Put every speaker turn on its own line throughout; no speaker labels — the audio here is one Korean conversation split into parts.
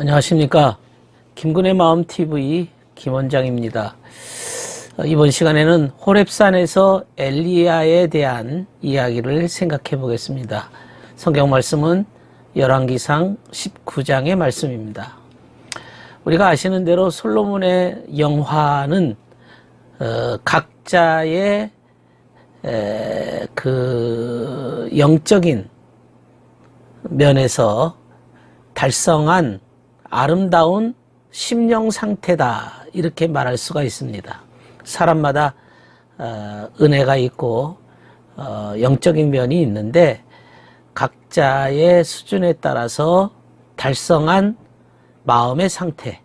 안녕하십니까. 김근의 마음TV 김원장입니다. 이번 시간에는 호렙산에서 엘리야에 대한 이야기를 생각해 보겠습니다. 성경 말씀은 열왕기상 19장의 말씀입니다. 우리가 아시는 대로 솔로몬의 영화는 각자의 그 영적인 면에서 달성한 아름다운 심령 상태다, 이렇게 말할 수가 있습니다. 사람마다 은혜가 있고 영적인 면이 있는데 각자의 수준에 따라서 달성한 마음의 상태,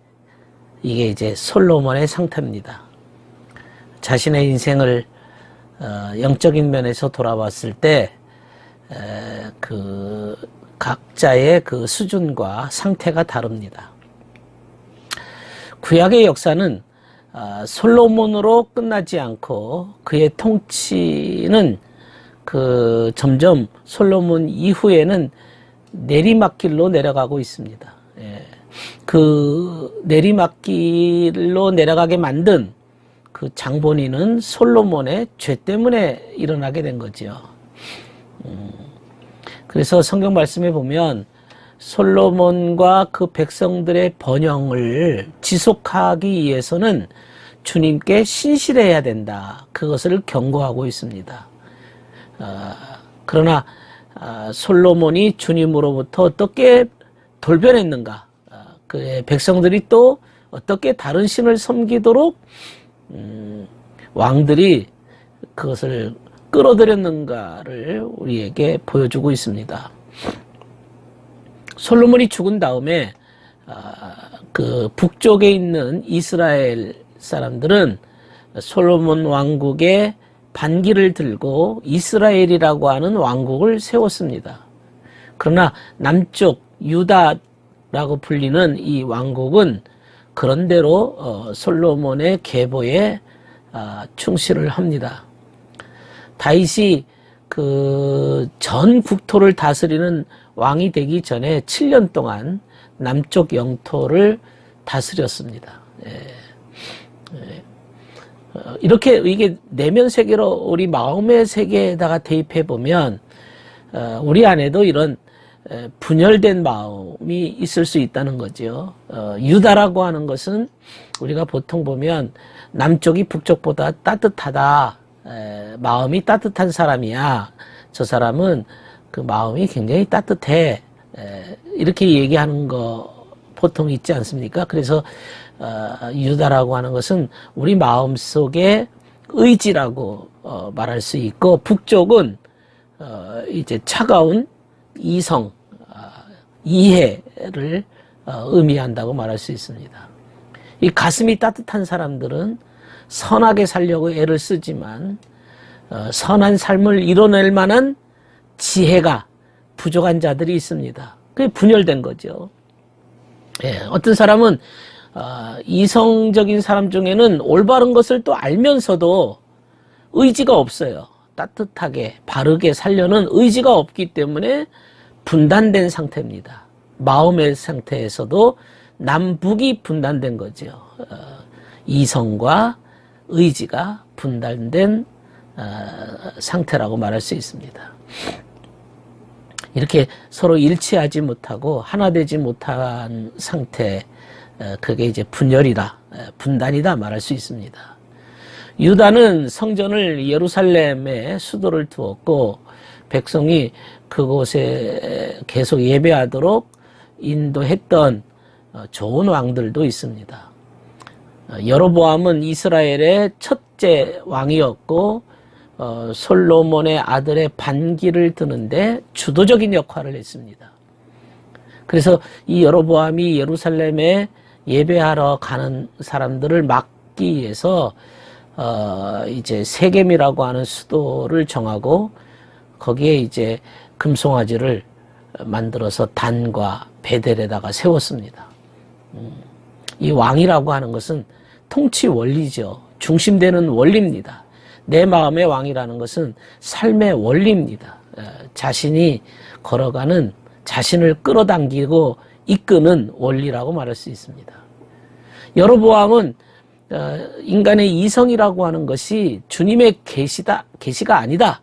이게 이제 솔로몬의 상태입니다. 자신의 인생을 영적인 면에서 돌아봤을 때 그 각자의 그 수준과 상태가 다릅니다. 구약의 역사는 솔로몬으로 끝나지 않고 그의 통치는 점점 솔로몬 이후에는 내리막길로 내려가고 있습니다. 그 내리막길로 내려가게 만든 그 장본인은 솔로몬의 죄 때문에 일어나게 된 거죠. 그래서 성경 말씀에 보면 솔로몬과 그 백성들의 번영을 지속하기 위해서는 주님께 신실해야 된다, 그것을 경고하고 있습니다. 그러나 솔로몬이 주님으로부터 어떻게 돌변했는가, 그의 백성들이 또 어떻게 다른 신을 섬기도록 왕들이 그것을 끌어들였는가를 우리에게 보여주고 있습니다. 솔로몬이 죽은 다음에 그 북쪽에 있는 이스라엘 사람들은 솔로몬 왕국의 반기를 들고 이스라엘이라고 하는 왕국을 세웠습니다. 그러나 남쪽 유다라고 불리는 이 왕국은 그런대로 솔로몬의 계보에 충실을 합니다. 다윗이 그 전 국토를 다스리는 왕이 되기 전에 7년 동안 남쪽 영토를 다스렸습니다. 이렇게 이게 내면 세계로 우리 마음의 세계에다가 대입해 보면 우리 안에도 이런 분열된 마음이 있을 수 있다는 거죠. 유다라고 하는 것은 우리가 보통 보면 남쪽이 북쪽보다 따뜻하다, 마음이 따뜻한 사람이야, 저 사람은 그 마음이 굉장히 따뜻해, 이렇게 얘기하는 거 보통 있지 않습니까? 그래서 유다라고 하는 것은 우리 마음속의 의지라고 말할 수 있고, 북쪽은 이제 차가운 이성, 이해를 의미한다고 말할 수 있습니다. 이 가슴이 따뜻한 사람들은 선하게 살려고 애를 쓰지만 선한 삶을 이뤄낼 만한 지혜가 부족한 자들이 있습니다. 그게 분열된 거죠. 어떤 사람은 이성적인 사람 중에는 올바른 것을 또 알면서도 의지가 없어요. 따뜻하게 바르게 살려는 의지가 없기 때문에 분단된 상태입니다. 마음의 상태에서도 남북이 분단된 거죠. 이성과 의지가 분단된 상태라고 말할 수 있습니다. 이렇게 서로 일치하지 못하고 하나 되지 못한 상태, 그게 이제 분열이다, 분단이다 말할 수 있습니다. 유다는 성전을 예루살렘에 수도를 두었고 백성이 그곳에 계속 예배하도록 인도했던 좋은 왕들도 있습니다. 여로보암은 이스라엘의 첫째 왕이었고 솔로몬의 아들의 반기를 드는데 주도적인 역할을 했습니다. 그래서 이 여로보암이 예루살렘에 예배하러 가는 사람들을 막기 위해서 이제 세겜이라고 하는 수도를 정하고 거기에 이제 금송아지를 만들어서 단과 베델에다가 세웠습니다. 이 왕이라고 하는 것은 통치 원리죠. 중심되는 원리입니다. 내 마음의 왕이라는 것은 삶의 원리입니다. 자신이 걸어가는, 자신을 끌어당기고 이끄는 원리라고 말할 수 있습니다. 여로보암은 인간의 이성이라고 하는 것이 주님의 계시가 아니다,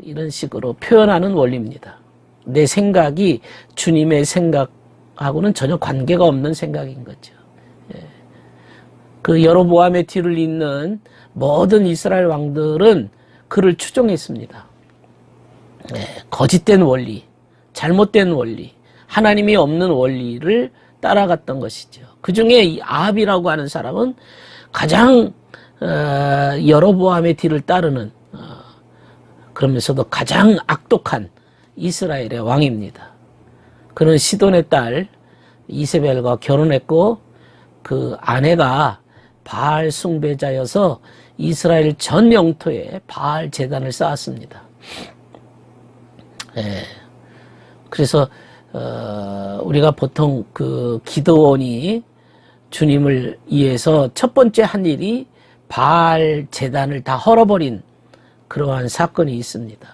이런 식으로 표현하는 원리입니다. 내 생각이 주님의 생각하고는 전혀 관계가 없는 생각인 거죠. 그 여로보암의 뒤를 잇는 모든 이스라엘 왕들은 그를 추종했습니다. 거짓된 원리, 잘못된 원리, 하나님이 없는 원리를 따라갔던 것이죠. 그 중에 이 아합이라고 하는 사람은 가장 여로보암의 뒤를 따르는, 그러면서도 가장 악독한 이스라엘의 왕입니다. 그는 시돈의 딸 이세벨과 결혼했고 그 아내가 바알 숭배자여서 이스라엘 전 영토에 바알 제단을 쌓았습니다. 그래서 우리가 보통 그 기드온이 주님을 위해서 첫 번째 한 일이 바알 제단을 다 헐어버린 그러한 사건이 있습니다.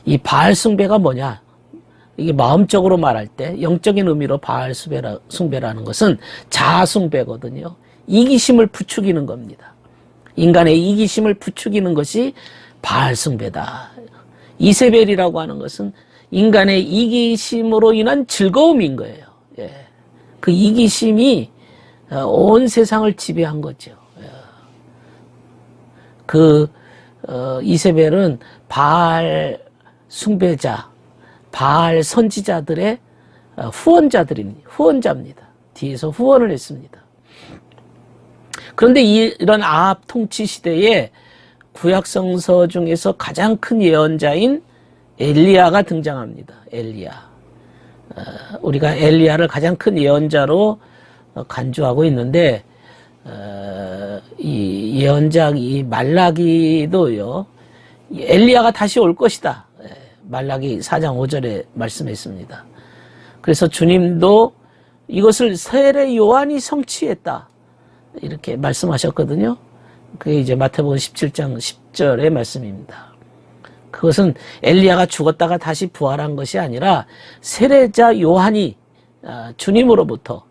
이 바알 숭배가 뭐냐? 이게 마음적으로 말할 때 영적인 의미로 바알 숭배라는 것은 자아 숭배거든요. 이기심을 부추기는 겁니다. 인간의 이기심을 부추기는 것이 바알 숭배다. 이세벨이라고 하는 것은 인간의 이기심으로 인한 즐거움인 거예요. 그 이기심이 온 세상을 지배한 거죠. 이세벨은 바알 숭배자, 바알 선지자들의 후원자입니다. 뒤에서 후원을 했습니다. 그런데 이런 아합 통치 시대에 구약성서 중에서 가장 큰 예언자인 엘리야가 등장합니다. 엘리야. 우리가 엘리야를 가장 큰 예언자로 간주하고 있는데, 이 예언자 이 말라기도요, 엘리야가 다시 올 것이다. 말라기 4장 5절에 말씀했습니다. 그래서 주님도 이것을 세례 요한이 성취했다, 이렇게 말씀하셨거든요. 그게 이제 마태복음 17장 10절의 말씀입니다. 그것은 엘리야가 죽었다가 다시 부활한 것이 아니라 세례자 요한이 주님으로부터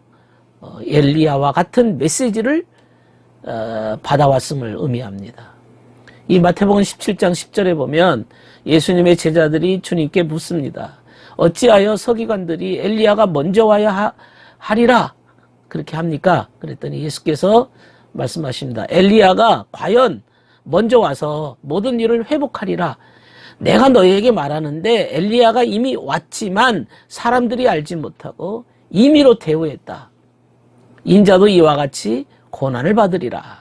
엘리야와 같은 메시지를 받아왔음을 의미합니다. 이 마태복음 17장 10절에 보면 예수님의 제자들이 주님께 묻습니다. 어찌하여 서기관들이 엘리야가 먼저 와야 하리라 그렇게 합니까? 그랬더니 예수께서 말씀하십니다. 엘리야가 과연 먼저 와서 모든 일을 회복하리라. 내가 너희에게 말하는데 엘리야가 이미 왔지만 사람들이 알지 못하고 임의로 대우했다. 인자도 이와 같이 고난을 받으리라.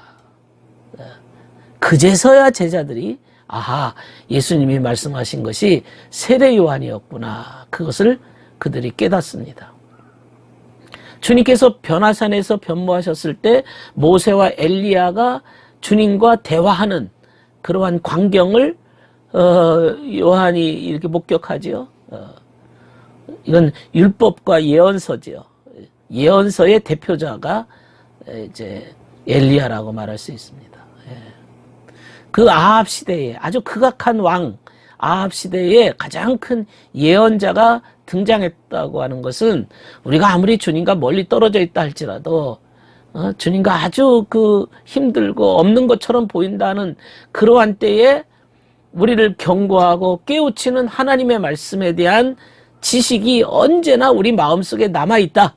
그제서야 제자들이 아하, 예수님이 말씀하신 것이 세례 요한이었구나, 그것을 그들이 깨닫습니다. 주님께서 변화산에서 변모하셨을 때 모세와 엘리야가 주님과 대화하는 그러한 광경을 요한이 이렇게 목격하지요. 이건 율법과 예언서지요. 예언서의 대표자가 이제 엘리야라고 말할 수 있습니다. 그 아합 시대에 아주 극악한 왕 아합 시대에 가장 큰 예언자가 등장했다고 하는 것은 우리가 아무리 주님과 멀리 떨어져 있다 할지라도 주님과 아주 그 힘들고 없는 것처럼 보인다는 그러한 때에 우리를 경고하고 깨우치는 하나님의 말씀에 대한 지식이 언제나 우리 마음속에 남아있다.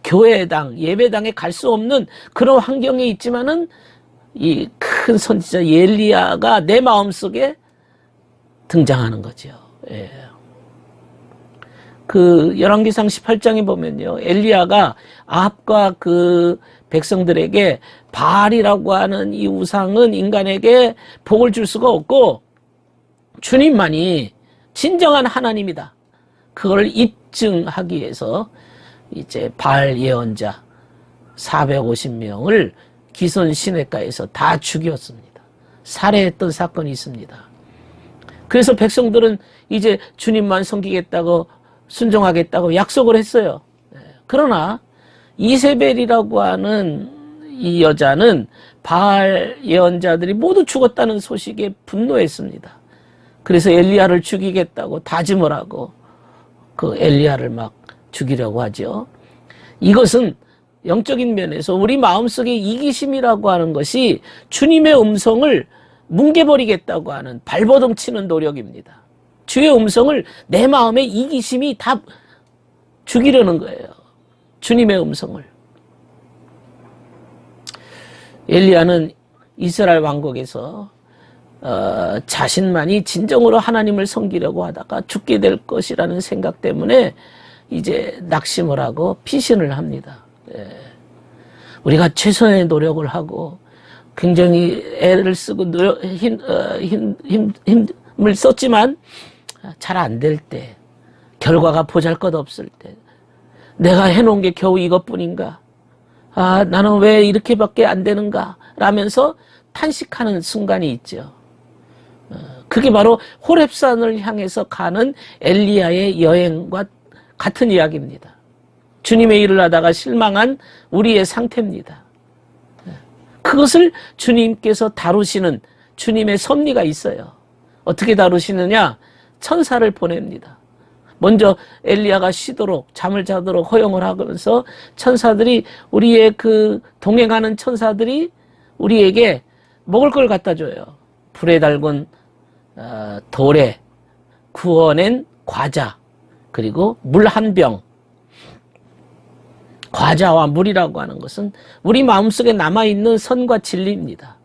교회당, 예배당에 갈 수 없는 그런 환경에 있지만은 이 큰 선지자 엘리야가 내 마음속에 등장하는 거죠. 그 열왕기상 18장에 보면요, 엘리야가 아합과 그 백성들에게 바알이라고 하는 이 우상은 인간에게 복을 줄 수가 없고 주님만이 진정한 하나님이다, 그걸 입증하기 위해서 이제 바알 예언자 450명을 기손 시내가에서 다 죽였습니다. 살해했던 사건이 있습니다. 그래서 백성들은 이제 주님만 섬기겠다고 순종하겠다고 약속을 했어요. 그러나 이세벨이라고 하는 이 여자는 바알 예언자들이 모두 죽었다는 소식에 분노했습니다. 그래서 엘리야를 죽이겠다고 다짐을 하고 그 엘리야를 막 죽이려고 하죠. 이것은 영적인 면에서 우리 마음속에 이기심이라고 하는 것이 주님의 음성을 뭉개버리겠다고 하는 발버둥 치는 노력입니다. 주의 음성을 내 마음의 이기심이 다 죽이려는 거예요. 주님의 음성을. 엘리야는 이스라엘 왕국에서 자신만이 진정으로 하나님을 섬기려고 하다가 죽게 될 것이라는 생각 때문에 이제 낙심을 하고 피신을 합니다. 우리가 최선의 노력을 하고 굉장히 애를 쓰고 힘을 썼지만 잘 안 될 때, 결과가 보잘것없을 때, 내가 해놓은 게 겨우 이것뿐인가? 아, 나는 왜 이렇게밖에 안 되는가? 라면서 탄식하는 순간이 있죠. 그게 바로 호렙산을 향해서 가는 엘리야의 여행과 같은 이야기입니다. 주님의 일을 하다가 실망한 우리의 상태입니다. 그것을 주님께서 다루시는 주님의 섭리가 있어요. 어떻게 다루시느냐? 천사를 보냅니다. 먼저 엘리야가 쉬도록, 잠을 자도록 허용을 하면서 천사들이, 우리의 그 동행하는 천사들이 우리에게 먹을 걸 갖다 줘요. 불에 달군 돌에 구워낸 과자, 그리고 물 한 병. 과자와 물이라고 하는 것은 우리 마음속에 남아있는 선과 진리입니다.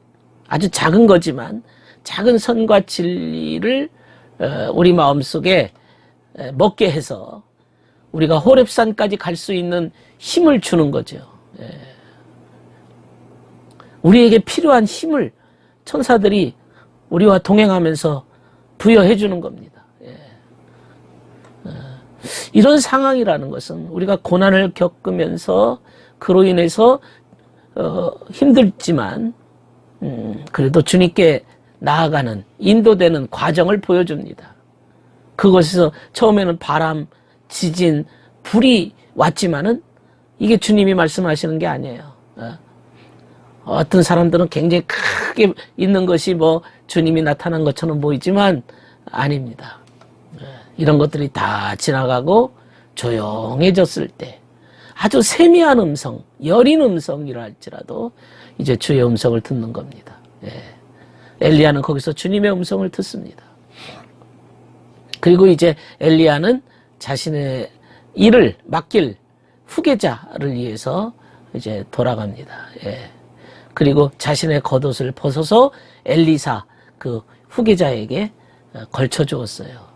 아주 작은 거지만 작은 선과 진리를 우리 마음속에 먹게 해서 우리가 호렙산까지 갈 수 있는 힘을 주는 거죠. 우리에게 필요한 힘을 천사들이 우리와 동행하면서 부여해 주는 겁니다. 이런 상황이라는 것은 우리가 고난을 겪으면서 그로 인해서 힘들지만 그래도 주님께 나아가는, 인도되는 과정을 보여줍니다. 그것에서 처음에는 바람, 지진, 불이 왔지만은 이게 주님이 말씀하시는 게 아니에요. 어떤 사람들은 굉장히 크게 있는 것이 뭐 주님이 나타난 것처럼 보이지만 아닙니다. 이런 것들이 다 지나가고 조용해졌을 때 아주 세미한 음성, 여린 음성이라 할지라도 이제 주의 음성을 듣는 겁니다. 엘리야는 거기서 주님의 음성을 듣습니다. 그리고 이제 엘리야는 자신의 일을 맡길 후계자를 위해서 이제 돌아갑니다. 그리고 자신의 겉옷을 벗어서 엘리사 그 후계자에게 걸쳐 주었어요.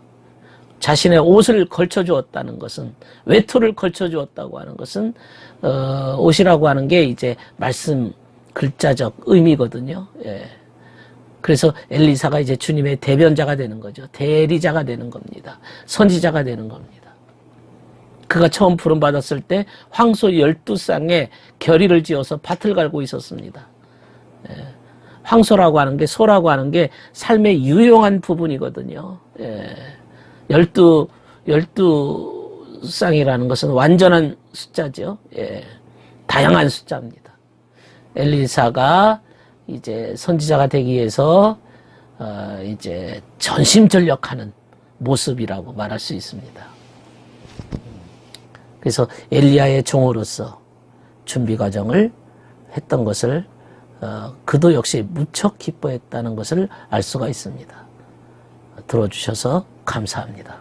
자신의 옷을 걸쳐 주었다는 것은, 외투를 걸쳐 주었다고 하는 것은 옷이라고 하는 게 이제 말씀 글자적 의미거든요. 그래서 엘리사가 이제 주님의 대변자가 되는 거죠. 대리자가 되는 겁니다. 선지자가 되는 겁니다. 그가 처음 부름받았을 때 황소 12쌍에 결의를 지어서 밭을 갈고 있었습니다. 황소라고 하는 게, 소라고 하는 게 삶의 유용한 부분이거든요. 12쌍이라는 것은 완전한 숫자죠. 다양한 숫자입니다. 엘리사가 이제 선지자가 되기 위해서 이제 전심전력하는 모습이라고 말할 수 있습니다. 그래서 엘리야의 종으로서 준비 과정을 했던 것을 그도 역시 무척 기뻐했다는 것을 알 수가 있습니다. 들어주셔서 감사합니다.